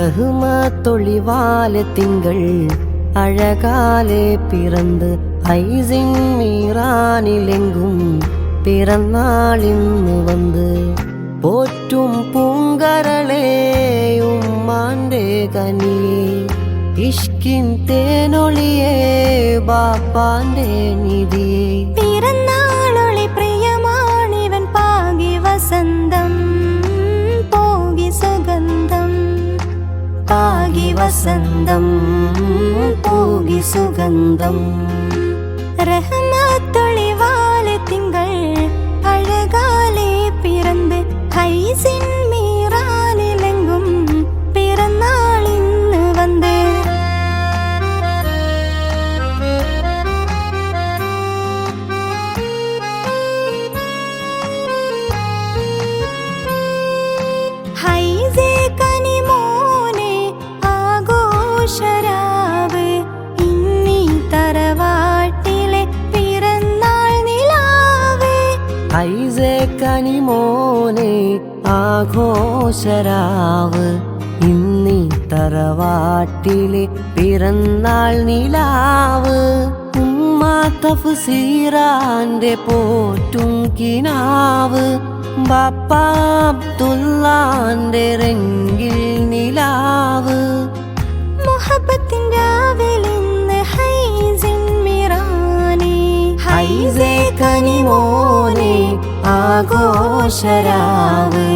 ரஹ்மத்தொளிவால திங்கள் அழகாலே பிறந்து ஐசின் மீரானிலெங்கும் பிறந்தாள் இന്ന് வந்து പോറ്റും പൂങ്കരളേ ഉമ്മാന്റെ കനിയേ ഇഷ്കിൻ തേനൊളിയേ ബാപ്പാന്റെ നിധിയേ പിറന്നാളൊളി പ്രിയമാണിവൻ പാകി വസന്തം പോകി സുഗന്ധം പാകി വസന്തം പോകി സുഗന്ധം റഹ്മത്തൊളിവാല തിങ്കൾ അഴകാലേ പിറந்து ഹൈസിൻ மீரானிலெங்கும் பிறந்தாள் இന്ന് வந்து ഹൈസേ കനിമോനെ ആഘോഷരാവ് ഇന്നീ തറവാട്ടിലെ പിറന്നാൾ നിലാവ് ഐസേ കനിമോനെ ആഘോഷരാവ് ഇന്നീ തറവാട്ടിലെ പിറന്നാൾ നിലാവ് ഉമ്മ തഫ്സീറാന്റെ പോറ്റും കിനാവ് ബാപ്പ അബ്ദുല്ലാന്റെ റെങ്കിൽ നിലാവ് മുഹബത്തിൻ രാവിലിന്ന് ഹൈസിൻ മിറാനി ഹൈസേ കനിമോനെ ആഘോഷരാവ്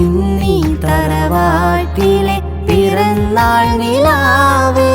ഇന്നീ തറവാട്ടിലെ പിറന്നാൾ നിലാവ്